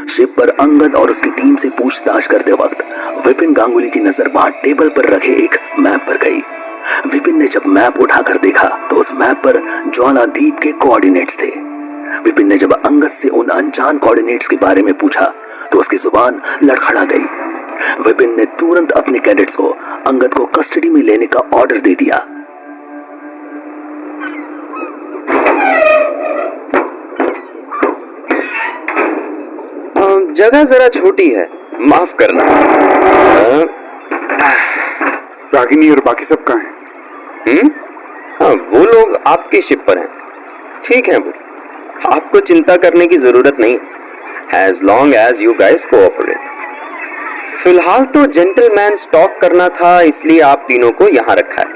Ship पर अंगद और उसकी टीम से पूछताछ करते वक्त विपिन गांगुली की नजर वहां टेबल पर रखे एक मैप पर गई। विपिन ने जब मैप उठाकर देखा तो उस मैप पर ज्वाला द्वीप के कोऑर्डिनेट्स थे। विपिन ने जब अंगद से उन अनजान कोऑर्डिनेट्स के बारे में पूछा तो उसकी जुबान लड़खड़ा गई। विपिन ने तुरंत अपने कैडेट्स को अंगद को कस्टडी में लेने का ऑर्डर दे दिया। जगह जरा छोटी है, माफ करना। रागिनी और बाकी सब कहाँ हैं? हाँ, वो लोग आपके शिप पर हैं। ठीक है, वो आपको चिंता करने की जरूरत नहीं, as long as you guys cooperate। फिलहाल तो जेंटलमैन स्टॉक करना था, इसलिए आप तीनों को यहाँ रखा है।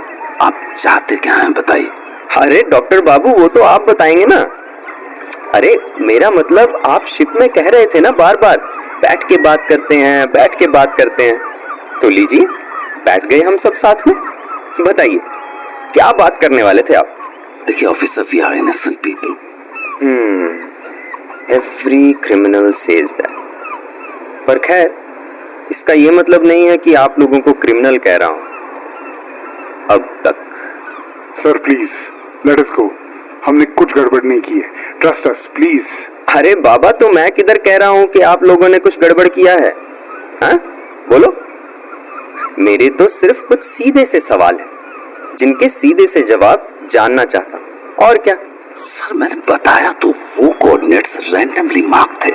आप चाहते क्या हैं बताइए? अरे डॉक्टर बाबू, वो तो आप बताएंगे ना। अरे मेरा मतलब, आप शिप में कह रहे थे ना बार बार बैठ के बात करते हैं, बैठ के बात करते हैं, तो लीजिए बैठ गए हम सब साथ में। बताइए क्या बात करने वाले थे आप? देखिए officer, we are innocent people. Every criminal says that. पर खैर, इसका ये मतलब नहीं है कि आप लोगों को क्रिमिनल कह रहा हूं अब तक। सर प्लीज लेट अस गो, हमने कुछ गड़बड़ नहीं की है, ट्रस्ट अस प्लीज। अरे बाबा, तो मैं किधर कह रहा हूं कि आप लोगों ने कुछ गड़बड़ किया है? हाँ बोलो। मेरे तो सिर्फ कुछ सीधे से सवाल है जिनके सीधे से जवाब जानना चाहता हूं, और क्या? सर मैंने बताया तो, वो कोऑर्डिनेट्स रैंडमली मार्क थे,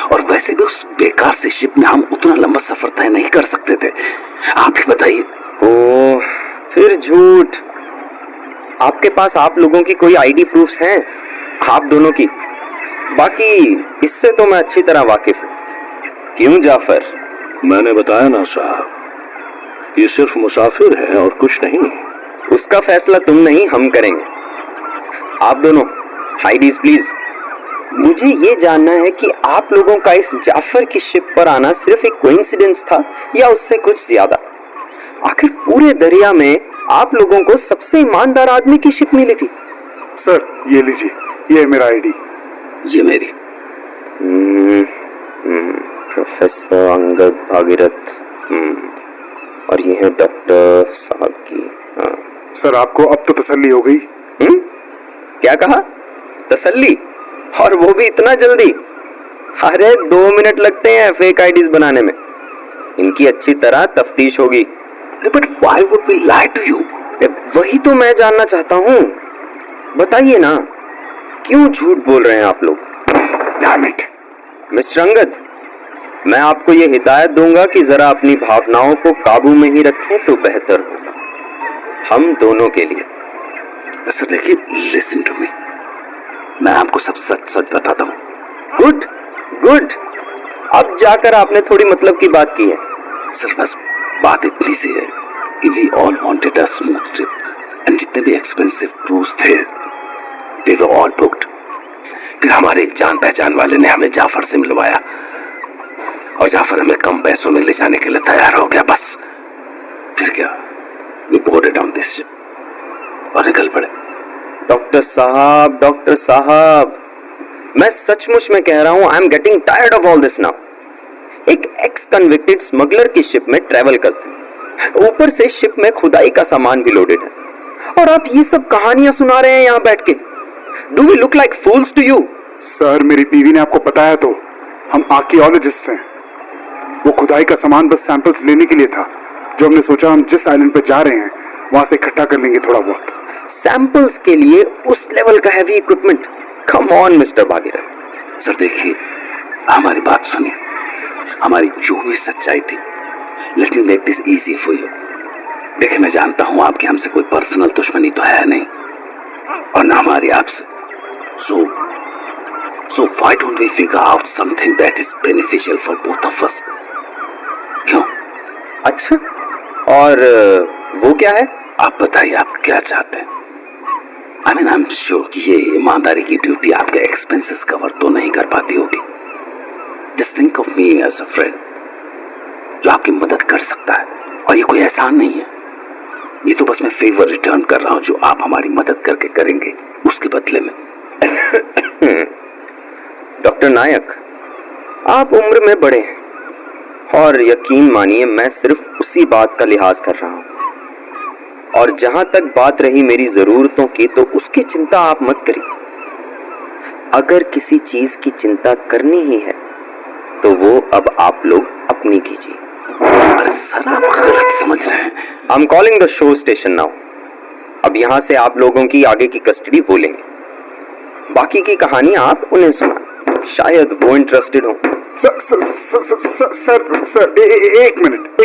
और वैसे भी उस बेकार से शिप में हम उतना लंबा सफर तय नहीं कर सकते थे। आप ही बताइए। ओ, फिर झूठ। आपके पास आप लोगों की कोई आईडी प्रूफ्स हैं? आप दोनों की? बाकी इससे तो मैं अच्छी तरह वाकिफ हूं। क्यों जाफर? मैंने बताया ना साहब, ये सिर्फ मुसाफिर है और कुछ नहीं। उसका फैसला तुम नहीं, हम करेंगे। आप दोनों आईडीज प्लीज। मुझे ये जानना है कि आप लोगों का इस जाफर की शिप पर आना सिर्फ एक कोइंसिडेंस था या उससे कुछ ज्यादा? आखिर पूरे दरिया में आप लोगों को सबसे ईमानदार आदमी की शिप मिली थी। सर ये लीजिए, ये है मेरा आईडी। ये मेरी। प्रोफेसर अंगद भागीरथ। और ये है डॉक्टर साहब की। हाँ। सर आपको अब तो तसल्ली हो गई? क्या कहा? तसल्ली? और वो भी इतना जल्दी? अरे 2 मिनट लगते हैं फेक आईडीज बनाने में। इनकी अच्छी तरह तफ्तीश होगी। But why would we lie to you? वही तो मैं जानना चाहता हूँ। बताइए ना, क्यों झूठ बोल रहे हैं आप लोग? Damn it! मिस्टर अंगद, मैं आपको ये हिदायत दूंगा कि जरा अपनी भावनाओं को काबू में ही रखें तो बेहतर होगा, हम दोनों के लिए। सर देखिए, लिसन टू मी, मैं आपको सब सच सच बताता हूँ। गुड गुड, अब जाकर आपने थोड़ी मतलब की बात की है। सर बस बात इतनी सी है कि we all wanted a smooth trip, and जितने भी एक्सपेंसिव क्रूज थे दे वर ऑल बुक्ड। फिर हमारे एक जान पहचान वाले ने हमें जाफर से मिलवाया, और जाफर हमें कम पैसों में ले जाने के लिए तैयार हो गया। बस फिर क्या, we boarded on this ship और निकल पड़े। डॉक्टर साहब, मैं सचमुच में कह रहा हूं, I am getting tired of all this now. एक एक्स कन्विक्टेड स्मगलर की शिप में ट्रेवल करते हैं, ऊपर से शिप में खुदाई का सामान भी लोडेड है, और आप ये सब कहानियां सुना रहे हैं यहां बैठ के। Do we look like fools to you? Sir मेरी बीवी ने आपको बताया तो, हम आर्कियोलॉजिस्ट हैं। वो खुदाई का सामान बस सैंपल्स लेने के लिए था, जो हमने सोचा हम जिस आइलैंड पे जा रहे हैं वहां से इकट्ठा कर लेंगे थोड़ा बहुत। सैंपल्स के लिए उस लेवल का heavy equipment? Come on mister Bhagirath. Sir देखिए, हमारी बात सुनिए, हमारी जो भी सच्चाई थी, let me make this easy for you. देखिए मैं जानता हूं आपकी हमसे कोई पर्सनल दुश्मनी तो है नहीं, और ना हमारी आपसे। So why don't we figure out something that is beneficial for both of us? क्यों? अच्छा, और वो क्या है? आप बताइए, आप क्या चाहते हैं? I mean, I'm sure कि ये ईमानदारी की ड्यूटी आपके एक्सपेंसेस कवर तो नहीं कर पाती होगी। Just think of me as a friend, जो आपकी मदद कर सकता है, और ये कोई एहसान नहीं है, ये तो बस मैं फेवर रिटर्न कर रहा हूं जो आप हमारी मदद करके करेंगे उसके बदले में। डॉक्टर नायक, आप उम्र में बड़े हैं और यकीन मानिए मैं सिर्फ उसी बात का लिहाज कर रहा हूं। और जहां तक बात रही मेरी जरूरतों की, तो उसकी चिंता आप मत करिए। अगर किसी चीज की चिंता करनी ही है तो वो अब आप लोग अपनी कीजिए। अरे सर, आप गलत समझ रहे हैं। I am calling the show station now. अब यहां से आप लोगों की आगे की कस्टडी वो लेंगे। बाकी की कहानी आप उन्हें सुना, शायद वो इंटरेस्टेड हो। सर, एक मिनट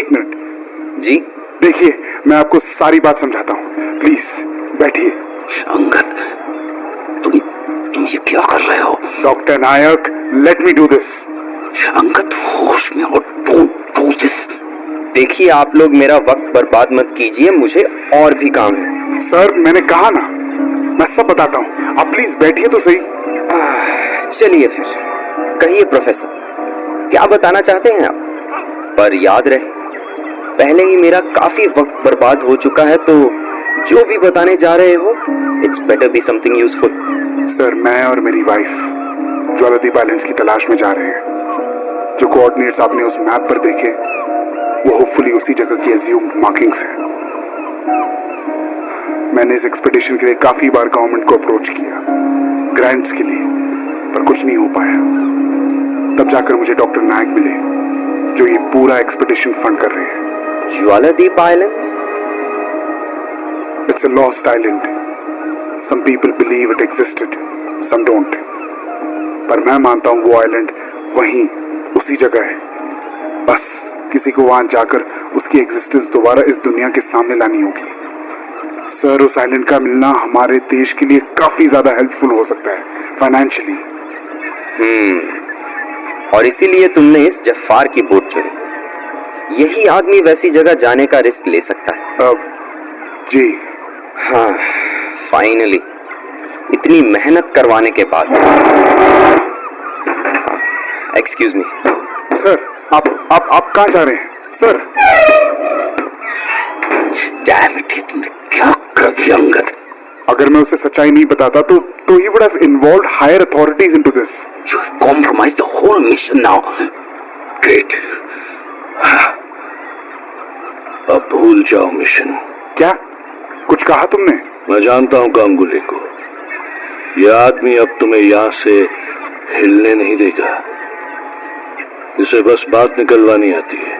जी देखिए, मैं आपको सारी बात समझाता हूँ, प्लीज बैठिए। अंगद, तुम ये क्या कर रहे हो? Doctor Nayak, let me do this. Angad, होश में हो, डोंट डू दिस। देखिए, आप लोग मेरा वक्त बर्बाद मत कीजिए, मुझे और भी काम है। सर, मैंने कहा ना, मैं सब बताता हूँ, आप प्लीज बैठिए तो सही। चलिए फिर, कहिए प्रोफेसर, क्या बताना चाहते हैं आप? पर याद रहे, पहले ही मेरा काफी वक्त बर्बाद हो चुका है, तो जो भी बताने जा रहे हो, it's better be something useful. Sir, मैं और मेरी वाइफ ज्वालादीप आइलैंड्स की तलाश में जा रहे हैं। जो कोऑर्डिनेट्स आपने उस मैप पर देखे, वो होपफुली उसी जगह की एज्यूम्ड मार्किंग्स हैं। मैंने इस एक्सपेडिशन के लिए काफी बार गवर्नमेंट को अप्रोच किया, ग्रांट्स के लिए, पर कुछ नहीं हो पाया। तब जाकर मुझे डॉक्टर नायक मिले, जो ये पूरा एक्सपेडिशन फंड कर रहे हैं। Jwaladeep islands? It's a lost island. Some people believe it existed, some don't. पर मैं मानता हूँ वो आइलैंड वहीं, उसी जगह है। बस किसी को वहां जाकर उसकी एग्जिस्टेंस दोबारा इस दुनिया के सामने लानी होगी। सर, उस आइलैंड का मिलना हमारे देश के लिए काफी ज्यादा हेल्पफुल हो सकता है, फाइनेंशियली। और इसीलिए तुमने इस जफ्फार की बोट चुनी। यही आदमी वैसी जगह जाने का रिस्क ले सकता है। जी हाँ, फाइनली इतनी मेहनत करवाने के बाद। एक्सक्यूज मी सर, आप कहाँ जा रहे हैं सर? डैम इट, तुमने क्या कर दिया अंगद? अगर मैं उसे सच्चाई नहीं बताता तो he would have involved higher authorities into this. You have compromised the whole mission now. Great. अब भूल जाओ मिशन। क्या कुछ कहा तुमने? मैं जानता हूं गांगुली को। यह आदमी अब तुम्हें यहां से हिलने नहीं देगा। इसे बस बात निकलवानी आती है,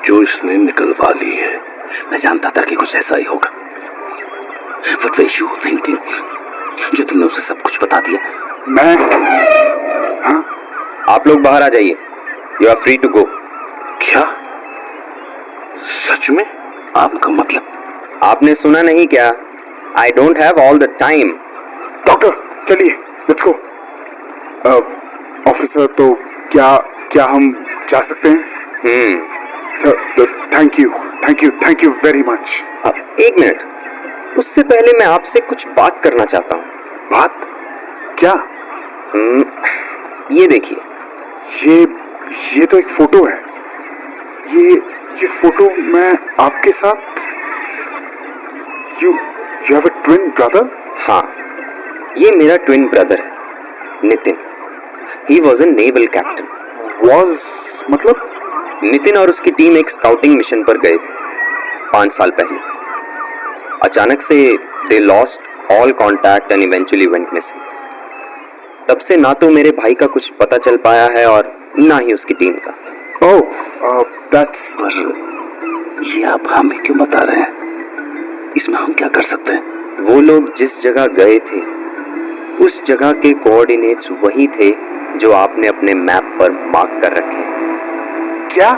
जो इसने निकलवा ली है। मैं जानता था कि कुछ ऐसा ही होगा। What were you thinking? जो तुमने उसे सब कुछ बता दिया। मैं? हाँ? आप लोग बाहर आ जाइए। You are free to go. क्या? सच में? आपका मतलब? आपने सुना नहीं क्या? I don't have all the time. Doctor, चलिए, लेट्स गो। ऑफिसर, तो क्या हम जा सकते हैं? Thank you very much. एक मिनट, उससे पहले मैं आपसे कुछ बात करना चाहता हूँ। बात? क्या? ये देखिए। ये तो एक फोटो है। ये फोटो मैं आपके साथ। You have a twin brother? हाँ, ये मेरा ट्विन ब्रदर है, Nitin. He was a naval captain. Was मतलब? नितिन और उसकी टीम एक स्काउटिंग मिशन पर गए थे 5 साल पहले। अचानक से they lost all contact and eventually went missing. तब से ना तो मेरे भाई का कुछ पता चल पाया है और ना ही उसकी टीम का। that's... पर ये आप हमें क्यों बता रहे हैं? इसमें हम क्या कर सकते हैं? वो लोग जिस जगह गए थे, उस जगह के कोऑर्डिनेट्स वही थे जो आपने अपने मैप पर मार्क कर रखे हैं। क्या?